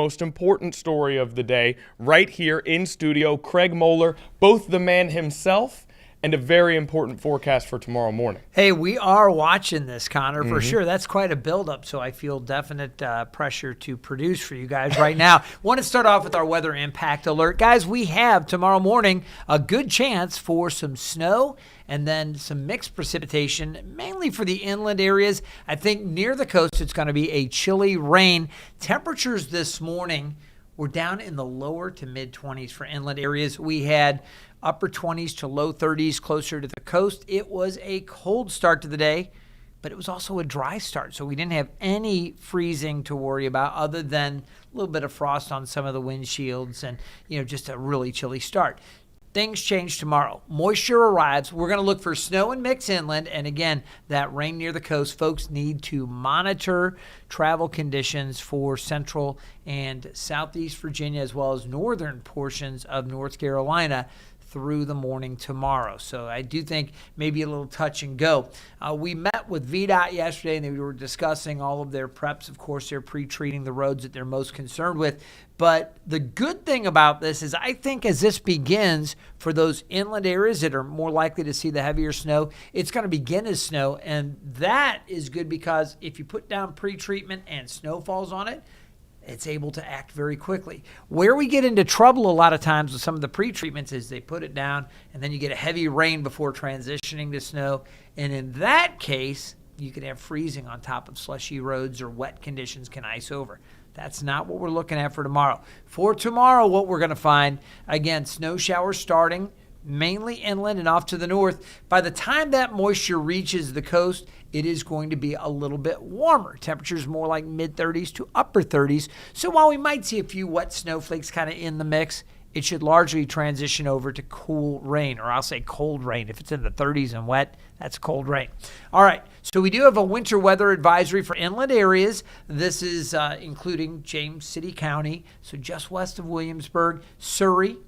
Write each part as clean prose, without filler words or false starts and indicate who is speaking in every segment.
Speaker 1: most important story of the day right here in studio. Craig Moeller, both the man himself and a very important forecast for tomorrow morning.
Speaker 2: Hey, we are watching this, Connor, for sure. That's quite a buildup, so I feel definite pressure to produce for you guys right now. Want to start off with our weather impact alert. Guys, we have tomorrow morning a good chance for some snow and then some mixed precipitation, mainly for the inland areas. I think near the coast it's going to be a chilly rain. Temperatures this morning were down in the lower to mid-20s for inland areas. We had upper 20s to low 30s closer to the coast. It was a cold start to the day, but it was also a dry start, so we didn't have any freezing to worry about other than a little bit of frost on some of the windshields and, just a really chilly start. Things change tomorrow. Moisture arrives. We're going to look for snow and mix inland. And again, that rain near the coast. Folks need to monitor travel conditions for central and southeast Virginia, as well as northern portions of North Carolina through the morning tomorrow. So I do think maybe a little touch and go. We met with VDOT yesterday, and we were discussing all of their preps. Of course, they're pre-treating the roads that they're most concerned with. But the good thing about this is I think as this begins for those inland areas that are more likely to see the heavier snow, it's going to begin as snow. And that is good because if you put down pre-treatment and snow falls on it, it's able to act very quickly. Where we get into trouble a lot of times with some of the pre-treatments is they put it down and then you get a heavy rain before transitioning to snow. And in that case, you could have freezing on top of slushy roads or wet conditions can ice over. That's not what we're looking at for tomorrow. For tomorrow, what we're going to find, again, snow showers starting mainly inland and off to the north. By the time that moisture reaches the coast, it is going to be a little bit warmer. Temperatures more like mid-30s to upper 30s. So while we might see a few wet snowflakes kind of in the mix, it should largely transition over to cool rain, or I'll say cold rain. If it's in the 30s and wet, that's cold rain. All right, so we do have a winter weather advisory for inland areas. This is including James City County, so just west of Williamsburg, Surrey,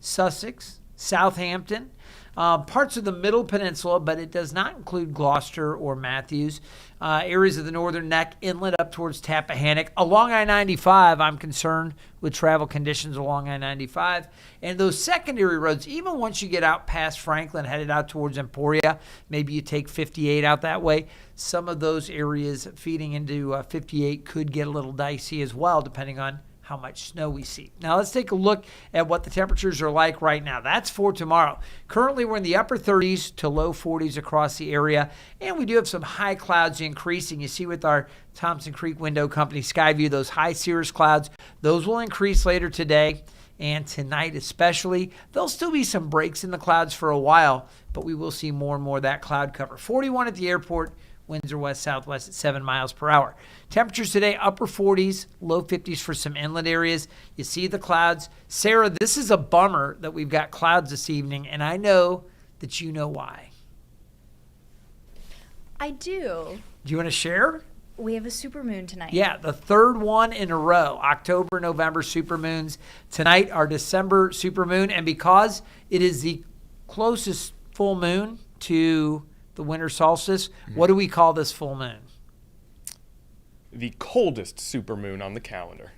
Speaker 2: Sussex, Southampton, parts of the Middle Peninsula, but it does not include Gloucester or Matthews. Areas of the northern neck, inland up towards Tappahannock. Along I-95, I'm concerned with travel conditions along I-95. And those secondary roads, even once you get out past Franklin, headed out towards Emporia, maybe you take 58 out that way, some of those areas feeding into 58 could get a little dicey as well, depending on how much snow we see. Now let's take a look at what the temperatures are like right now. That's for tomorrow. Currently we're in the upper 30s to low 40s across the area, and we do have some high clouds increasing. You see with our Thompson Creek Window Company Skyview, those high cirrus clouds, those will increase later today and tonight especially. There'll still be some breaks in the clouds for a while, but we will see more and more of that cloud cover. 41 at the airport. Winds are west-southwest at 7 miles per hour. Temperatures today, upper 40s, low 50s for some inland areas. You see the clouds. Sarah, this is a bummer that we've got clouds this evening, and I know that you know why.
Speaker 3: I do.
Speaker 2: Do you want to share?
Speaker 3: We have a supermoon tonight.
Speaker 2: Yeah, the third one in a row. October, November supermoons. Tonight, our December supermoon, and because it is the closest full moon to the winter solstice, what do we call this full moon?
Speaker 1: The coldest supermoon on the calendar.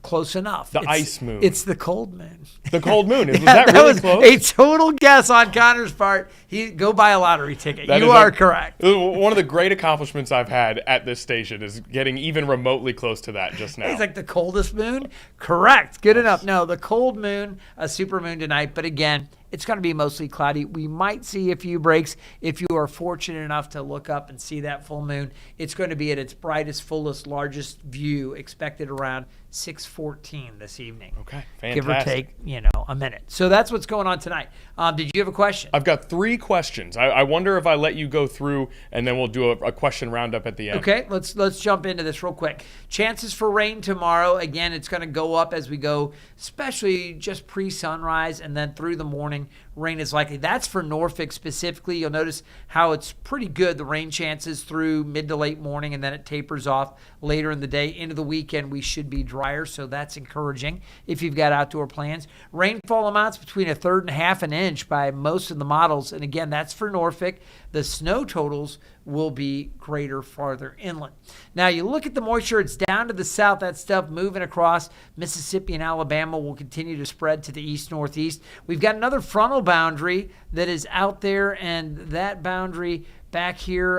Speaker 2: Close enough.
Speaker 1: The ice moon.
Speaker 2: It's the cold moon.
Speaker 1: The cold moon. Was that really
Speaker 2: was
Speaker 1: close?
Speaker 2: A total guess on Connor's part. Go buy a lottery ticket. You are correct.
Speaker 1: One of the great accomplishments I've had at this station is getting even remotely close to that just now.
Speaker 2: It's like the coldest moon? Correct. Good enough. No, the cold moon, a supermoon tonight. But again, it's going to be mostly cloudy. We might see a few breaks if you are fortunate enough to look up and see that full moon. It's going to be at its brightest, fullest, largest view, expected around 6:14 this evening.
Speaker 1: Okay, fantastic.
Speaker 2: Give or take, a minute. So that's what's going on tonight. Did you have a question?
Speaker 1: I've got 3 questions. I wonder if I let you go through, and then we'll do a question roundup at the end.
Speaker 2: Okay, let's jump into this real quick. Chances for rain tomorrow. Again, it's going to go up as we go, especially just pre-sunrise and then through the morning. Rain is likely. That's for Norfolk specifically. You'll notice how it's pretty good, the rain chances through mid to late morning, and then it tapers off later in the day. Into the weekend, we should be drier, so that's encouraging if you've got outdoor plans. Rainfall amounts between 1/3 and 1/2 inch by most of the models, and again, that's for Norfolk. the snow totals will be greater farther inland. Now, you look at the moisture, it's down to the south. That stuff moving across Mississippi and Alabama will continue to spread to the east-northeast. We've got another frontal boundary that is out there, and that boundary back here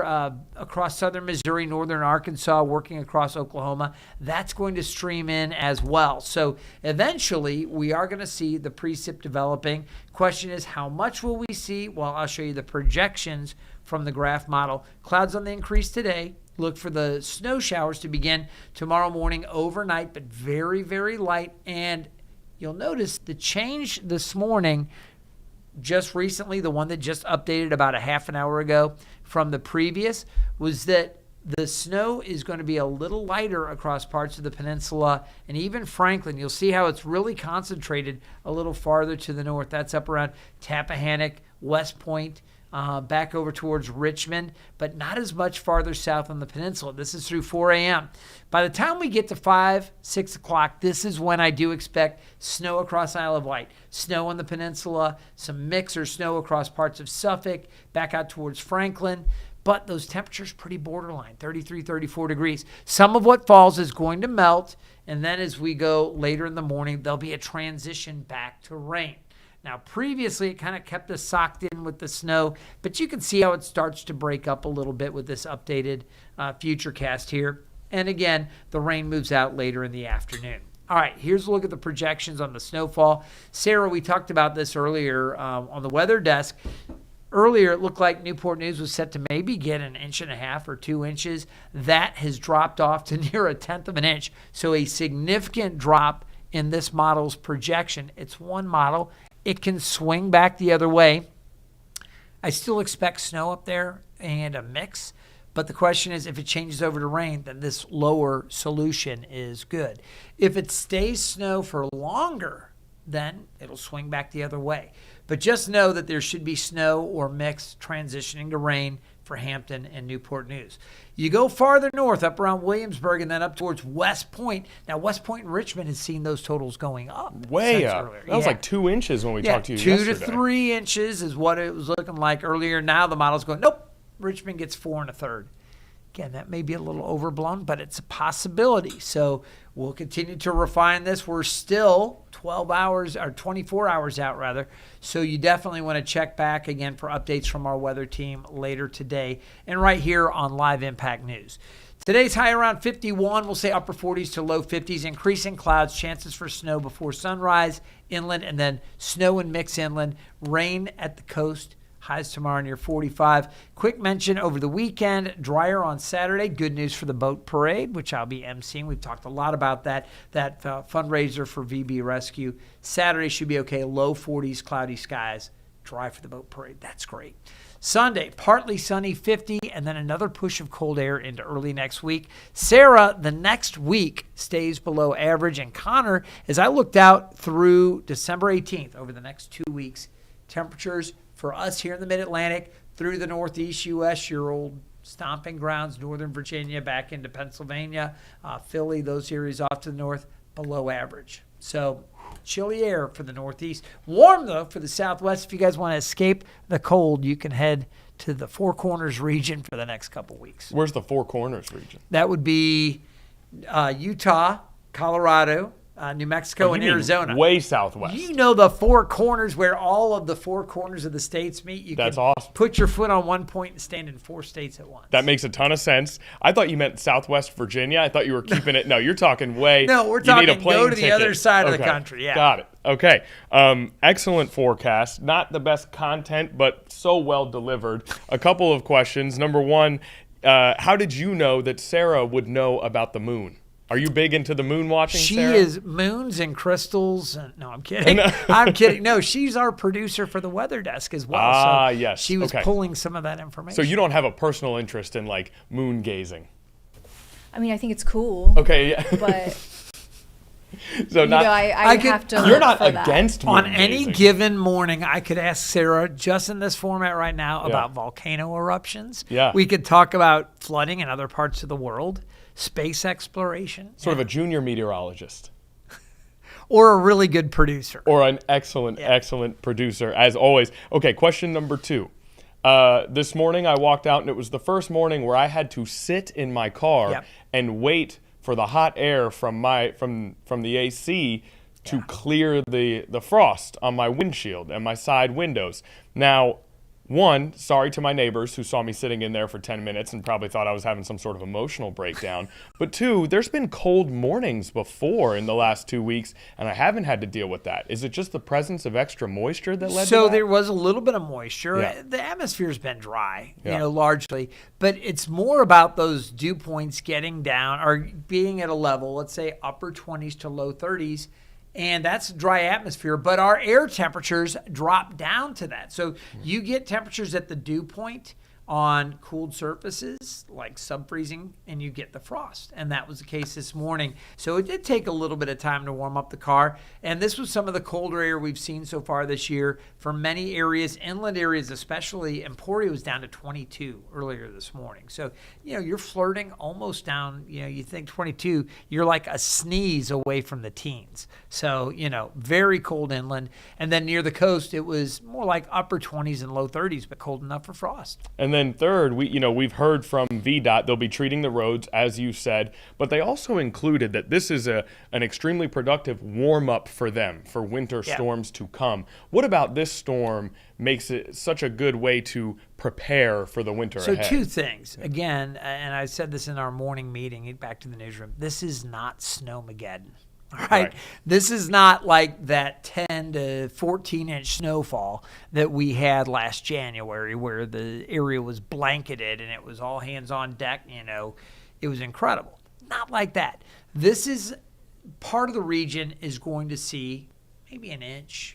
Speaker 2: across southern Missouri, northern Arkansas, working across Oklahoma, that's going to stream in as well. So eventually, we are going to see the precip developing. Question is, how much will we see? Well, I'll show you the projections from the graph model. Clouds on the increase today. Look for the snow showers to begin tomorrow morning overnight, but very, very light. And you'll notice the change this morning, just recently, the one that just updated about a half an hour ago from the previous, was that the snow is going to be a little lighter across parts of the peninsula and even Franklin. You'll see how it's really concentrated a little farther to the north. That's up around Tappahannock, West Point, back over towards Richmond, but not as much farther south on the peninsula. This is through 4 a.m. By the time we get to 5, 6 o'clock, this is when I do expect snow across Isle of Wight, snow on the peninsula, some mix or snow across parts of Suffolk, back out towards Franklin. But those temperatures pretty borderline, 33, 34 degrees. Some of what falls is going to melt, and then as we go later in the morning, there'll be a transition back to rain. Now, previously, it kind of kept us socked in with the snow, but you can see how it starts to break up a little bit with this updated futurecast here. And again, the rain moves out later in the afternoon. All right, here's a look at the projections on the snowfall. Sarah, we talked about this earlier on the weather desk. Earlier, it looked like Newport News was set to maybe get 1.5 inches or 2 inches. That has dropped off to near 1/10 of an inch. So a significant drop in this model's projection. It's one model. It can swing back the other way. I still expect snow up there and a mix. But the question is, if it changes over to rain, then this lower solution is good. If it stays snow for longer, then it'll swing back the other way. But just know that there should be snow or mix transitioning to rain for Hampton and Newport News. You go farther north, up around Williamsburg, and then up towards West Point. Now, West Point and Richmond has seen those totals going up.
Speaker 1: Way up.
Speaker 2: Earlier.
Speaker 1: That was like 2 inches when we talked to you
Speaker 2: 2
Speaker 1: yesterday.
Speaker 2: to 3 inches is what it was looking like earlier. Now the model's going, nope, Richmond gets 4 1/3. Again, that may be a little overblown, but it's a possibility. So we'll continue to refine this. We're still 12 hours or 24 hours out, rather. So you definitely want to check back again for updates from our weather team later today and right here on Live Impact News. Today's high around 51. We'll say upper 40s to low 50s. Increasing clouds, chances for snow before sunrise inland, and then snow and mix inland. Rain at the coast. Highs tomorrow near 45. Quick mention over the weekend, drier on Saturday. Good news for the boat parade, which I'll be emceeing. We've talked a lot about that fundraiser for VB Rescue. Saturday should be okay. Low 40s, cloudy skies. Dry for the boat parade. That's great. Sunday, partly sunny, 50, and then another push of cold air into early next week. Sarah, the next week stays below average. And Connor, as I looked out through December 18th, over the next 2 weeks, temperatures for us here in the Mid-Atlantic, through the Northeast U.S., your old stomping grounds, Northern Virginia, back into Pennsylvania, Philly, those areas off to the north, below average. So chilly air for the Northeast. Warm, though, for the Southwest. If you guys want to escape the cold, you can head to the Four Corners region for the next couple weeks.
Speaker 1: Where's the Four Corners region?
Speaker 2: That would be Utah, Colorado, New Mexico, and Arizona.
Speaker 1: Way southwest.
Speaker 2: You know the four corners where all of the four corners of the states meet. You
Speaker 1: That's
Speaker 2: can
Speaker 1: awesome.
Speaker 2: Put your foot on one point and stand in 4 states at once.
Speaker 1: That makes a ton of sense. I thought you meant Southwest Virginia. I thought you were keeping it. No, you're talking way.
Speaker 2: No, we're
Speaker 1: you need a
Speaker 2: talking
Speaker 1: plane
Speaker 2: go to the
Speaker 1: ticket.
Speaker 2: other side of the
Speaker 1: Okay.
Speaker 2: country. Yeah.
Speaker 1: Got it. Okay. Excellent forecast. Not the best content, but so well delivered. A couple of questions. Number one, how did you know that Sarah would know about the moon? Are you big into the moon watching,
Speaker 2: She
Speaker 1: Sarah?
Speaker 2: is moons and crystals. No, I'm kidding. I'm kidding. No, she's our producer for the weather desk as well.
Speaker 1: Ah,
Speaker 2: so
Speaker 1: yes.
Speaker 2: She was
Speaker 1: Okay.
Speaker 2: pulling some of that information.
Speaker 1: So you don't have a personal interest in, like, moon gazing?
Speaker 3: I mean, I think it's cool,
Speaker 1: Okay, yeah.
Speaker 3: but
Speaker 1: So
Speaker 3: you know, I
Speaker 2: I could-
Speaker 3: have to.
Speaker 1: you're
Speaker 3: look
Speaker 1: not
Speaker 3: for that.
Speaker 1: against moon
Speaker 2: on any
Speaker 1: gazing.
Speaker 2: given morning, I could ask Sarah, just in this format right now,
Speaker 1: Yeah.
Speaker 2: about volcano eruptions.
Speaker 1: Yeah.
Speaker 2: We could talk about flooding in other parts of the world, space exploration,
Speaker 1: Sort of a junior meteorologist.
Speaker 2: or a really good producer.
Speaker 1: Or an excellent, excellent producer, as always. Okay, question number 2. This morning I walked out, and it was the first morning where I had to sit in my car and wait for the hot air from the AC to clear the frost on my windshield and my side windows. Now, one, sorry to my neighbors who saw me sitting in there for 10 minutes and probably thought I was having some sort of emotional breakdown. But two, there's been cold mornings before in the last 2 weeks, and I haven't had to deal with that. Is it just the presence of extra moisture that led to that?
Speaker 2: So there was a little bit of moisture.
Speaker 1: Yeah.
Speaker 2: The atmosphere's been dry,
Speaker 1: Yeah.
Speaker 2: largely. But it's more about those dew points getting down or being at a level, let's say upper 20s to low 30s. And that's dry atmosphere, but our air temperatures drop down to that. So you get temperatures at the dew point on cooled surfaces like sub-freezing, and you get the frost. And that was the case this morning. So it did take a little bit of time to warm up the car. And this was some of the colder air we've seen so far this year for many areas, inland areas especially. Emporia was down to 22 earlier this morning. So, you're flirting almost down, you think 22, you're like a sneeze away from the teens. So, very cold inland. And then near the coast, it was more like upper 20s and low 30s, but cold enough for frost.
Speaker 1: And then third, we've heard from VDOT, they'll be treating the roads, as you said, but they also included that this is an extremely productive warm-up for them, for winter storms to come. What about this storm makes it such a good way to prepare for the winter ahead?
Speaker 2: So two things. Again, and I said this in our morning meeting, back to the newsroom, this is not Snowmageddon. All right. This is not like that 10 to 14 inch snowfall that we had last January where the area was blanketed and it was all hands on deck. It was incredible. Not like that. This is part of the region is going to see maybe an inch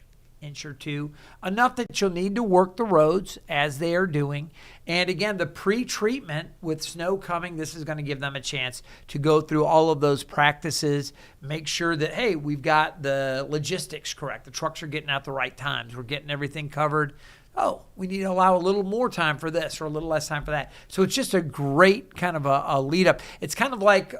Speaker 2: or two, enough that you'll need to work the roads as they are doing. And again, the pre-treatment with snow coming, this is going to give them a chance to go through all of those practices, make sure that, hey, we've got the logistics correct. The trucks are getting out the right times. We're getting everything covered. Oh, we need to allow a little more time for this or a little less time for that. So it's just a great kind of a lead up. It's kind of like,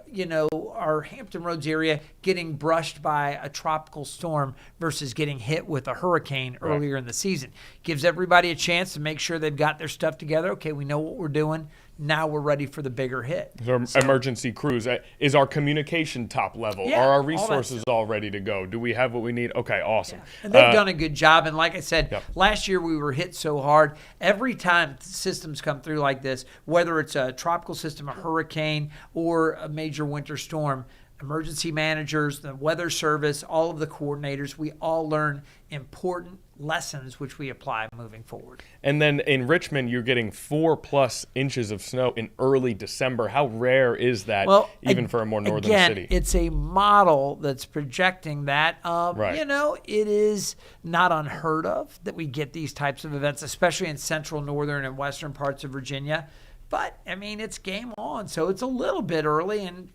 Speaker 2: our Hampton Roads area getting brushed by a tropical storm versus getting hit with a hurricane earlier in the season. Gives everybody a chance to make sure they've got their stuff together. Okay, we know what we're doing. Now we're ready for the bigger hit.
Speaker 1: Emergency crews. Is our communication top level?
Speaker 2: Yeah,
Speaker 1: Are our resources all ready to go? Do we have what we need? Okay, awesome.
Speaker 2: Yeah. And they've done a good job. And like I said, last year we were hit so hard. Every time systems come through like this, whether it's a tropical system, a hurricane, or a major winter storm, emergency managers, the weather service, all of the coordinators, we all learn important lessons which we apply moving forward.
Speaker 1: And then in Richmond, you're getting 4+ inches of snow in early December. How rare is that, even for a more northern city?
Speaker 2: It's a model that's projecting that. It is not unheard of that we get these types of events, especially in central, northern, and western parts of Virginia. But, it's game on. So it's a little bit early, and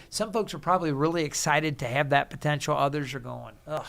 Speaker 2: some folks are probably really excited to have that potential. Others are going, ugh,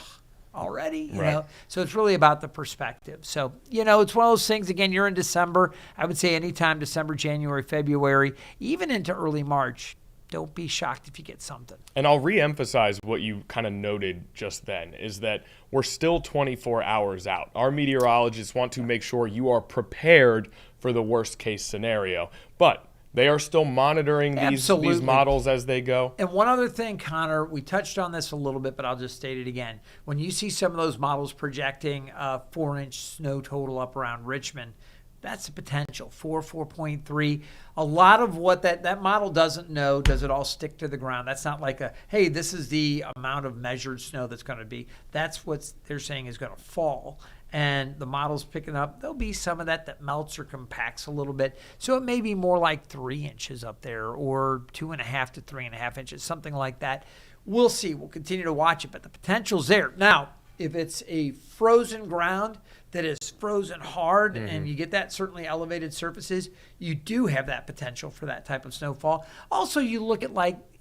Speaker 2: already? You know? So it's really about the perspective. So, it's one of those things, again, you're in December. I would say anytime December, January, February, even into early March, don't be shocked if you get something.
Speaker 1: And I'll reemphasize what you kind of noted just then, is that we're still 24 hours out. Our meteorologists want to make sure you are prepared for the worst case scenario. But they are still monitoring these models as they go.
Speaker 2: And one other thing, Connor, we touched on this a little bit, but I'll just state it again. When you see some of those models projecting a 4-inch snow total up around Richmond, that's the potential, 4.3. A lot of what that model doesn't know, does it all stick to the ground? That's not like hey, this is the amount of measured snow that's going to be. That's what they're saying is going to fall. And the model's picking up, there'll be some of that melts or compacts a little bit. So it may be more like 3 inches up there or 2.5 to 3.5 inches, something like that. We'll see. We'll continue to watch it, but the potential's there. Now, if it's a frozen ground that is frozen hard and you get that certainly elevated surfaces, you do have that potential for that type of snowfall. Also, you look at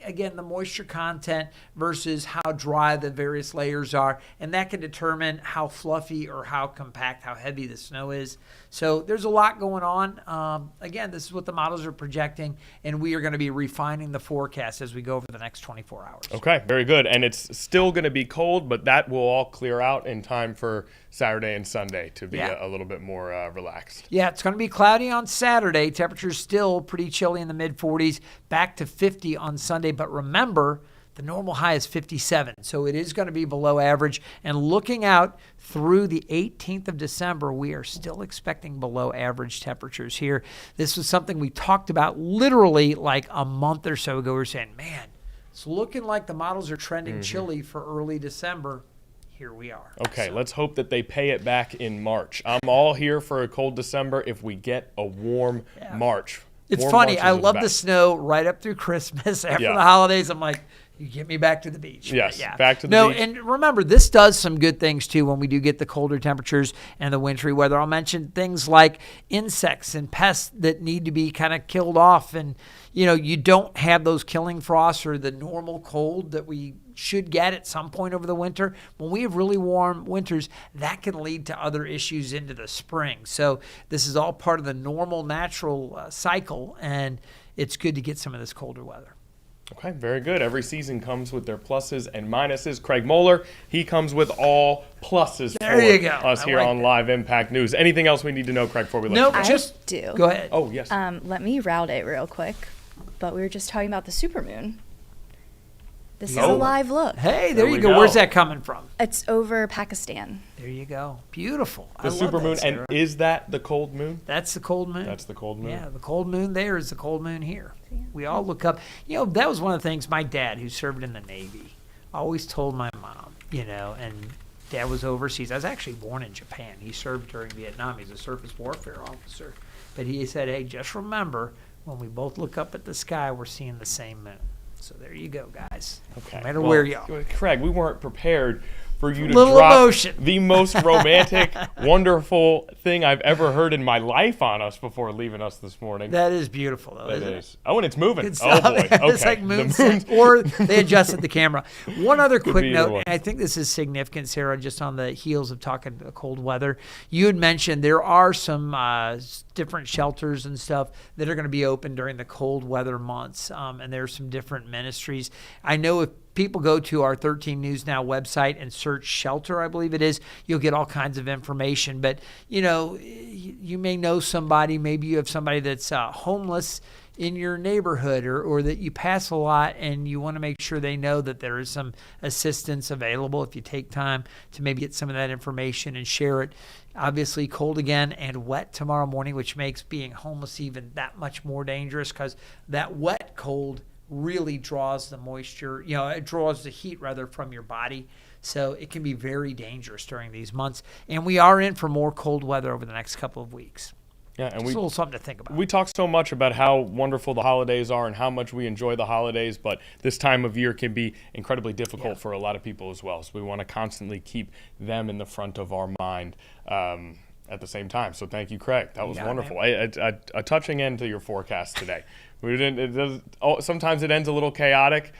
Speaker 2: again, the moisture content versus how dry the various layers are, and that can determine how fluffy or how compact, how heavy the snow is. So there's a lot going on. Again, this is what the models are projecting, and we are going to be refining the forecast as we go over the next 24 hours.
Speaker 1: Okay, very good. And it's still going to be cold, but that will all clear out in time for Saturday and Sunday to be
Speaker 2: Yeah.
Speaker 1: a little bit more relaxed.
Speaker 2: Yeah, it's going to be cloudy on Saturday. Temperatures still pretty chilly in the mid-40s, back to 50 on Sunday. But remember, the normal high is 57, so it is going to be below average. And looking out through the 18th of December, we are still expecting below average temperatures here. This was something we talked about literally like a month or so ago. We were saying, man, it's looking like the models are trending chilly for early December. Here we are.
Speaker 1: Okay,
Speaker 2: So,
Speaker 1: let's hope that they pay it back in March. I'm all here for a cold December if we get a warm March.
Speaker 2: it's
Speaker 1: Warm
Speaker 2: funny.
Speaker 1: March
Speaker 2: I
Speaker 1: is
Speaker 2: love
Speaker 1: back.
Speaker 2: the snow right up through Christmas. After
Speaker 1: Yeah.
Speaker 2: the holidays, I'm like, you get me back to the beach.
Speaker 1: Yes,
Speaker 2: But
Speaker 1: back to the
Speaker 2: no,
Speaker 1: beach.
Speaker 2: and remember, this does some good things too when we do get the colder temperatures and the wintry weather. I'll mention things like insects and pests that need to be kind of killed off. And, you don't have those killing frosts or the normal cold that we should get at some point over the winter. When we have really warm winters, that can lead to other issues into the spring. So this is all part of the normal, natural cycle, and it's good to get some of this colder weather.
Speaker 1: Okay, very good. Every season comes with their pluses and minuses. Craig Moeller, he comes with all pluses
Speaker 2: There
Speaker 1: for
Speaker 2: you go.
Speaker 1: us
Speaker 2: I
Speaker 1: here
Speaker 2: like
Speaker 1: on
Speaker 2: that.
Speaker 1: Live Impact News. Anything else we need to know, Craig, before we let
Speaker 2: Nope.
Speaker 1: you go?
Speaker 3: I
Speaker 2: Just
Speaker 3: do.
Speaker 2: Go ahead.
Speaker 1: Oh, yes.
Speaker 3: Let me route it real quick. But we were just talking about the supermoon. This is
Speaker 1: Oh.
Speaker 3: a live look.
Speaker 2: Hey,
Speaker 1: There
Speaker 2: there you
Speaker 1: we
Speaker 2: go.
Speaker 1: go.
Speaker 2: Where's that coming from?
Speaker 3: It's over Pakistan.
Speaker 2: There you go. Beautiful.
Speaker 1: The supermoon, and is that the cold moon?
Speaker 2: That's the cold moon.
Speaker 1: That's the cold moon.
Speaker 2: Yeah, the cold moon there is the cold moon here. We all look up. That was one of the things my dad, who served in the Navy, always told my mom, and Dad was overseas. I was actually born in Japan. He served during Vietnam. He's a surface warfare officer. But he said, hey, just remember, when we both look up at the sky, we're seeing the same moon. So there you go, guys.
Speaker 1: Okay.
Speaker 2: No matter
Speaker 1: Well,
Speaker 2: where you are.
Speaker 1: Craig, we weren't prepared for you to
Speaker 2: Little
Speaker 1: drop
Speaker 2: emotion.
Speaker 1: the most romantic, wonderful thing I've ever heard in my life on us before leaving us this morning.
Speaker 2: That is beautiful, though,
Speaker 1: It
Speaker 2: isn't it?
Speaker 1: is. Oh, and it's moving.
Speaker 2: Good
Speaker 1: Oh,
Speaker 2: stuff.
Speaker 1: boy. Okay.
Speaker 2: It's like
Speaker 1: The
Speaker 2: moon
Speaker 1: moon's-
Speaker 2: or they adjusted the camera. One other
Speaker 1: Could
Speaker 2: quick
Speaker 1: be either
Speaker 2: note,
Speaker 1: one.
Speaker 2: and I think this is significant, Sarah, just on the heels of talking the cold weather. You had mentioned there are some different shelters and stuff that are going to be open during the cold weather months, and there's some different ministries. I know if people go to our 13 News Now website and search shelter, I believe it is, you'll get all kinds of information. But, you may know somebody, maybe you have somebody that's homeless in your neighborhood or that you pass a lot, and you want to make sure they know that there is some assistance available if you take time to maybe get some of that information and share it. Obviously cold again and wet tomorrow morning, which makes being homeless even that much more dangerous because that wet cold really draws the moisture, it draws the heat rather from your body. So it can be very dangerous during these months. And we are in for more cold weather over the next couple of weeks.
Speaker 1: Yeah, and
Speaker 2: Just a little something to think about.
Speaker 1: we talk so much about how wonderful the holidays are and how much we enjoy the holidays, but this time of year can be incredibly difficult for a lot of people as well. So we want to constantly keep them in the front of our mind at the same time. So thank you, Craig. That was
Speaker 2: got it,
Speaker 1: wonderful. A touching end to your forecast today. Sometimes it ends a little chaotic.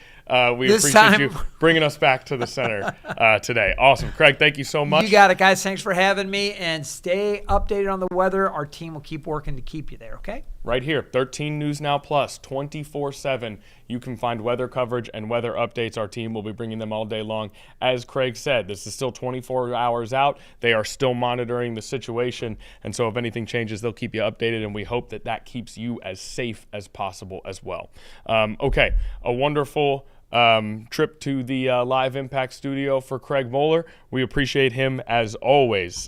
Speaker 1: We
Speaker 2: This
Speaker 1: appreciate
Speaker 2: time-
Speaker 1: you bringing us back to the center today. Awesome. Craig, thank you so much.
Speaker 2: You got it, guys. Thanks for having me. And stay updated on the weather. Our team will keep working to keep you there, okay?
Speaker 1: Right here, 13 News Now Plus, 24/7. You can find weather coverage and weather updates. Our team will be bringing them all day long. As Craig said, this is still 24 hours out. They are still monitoring the situation. And so if anything changes, they'll keep you updated. And we hope that that keeps you as safe as possible as well. Okay, a wonderful trip to the Live Impact studio for Craig Moeller. We appreciate him as always.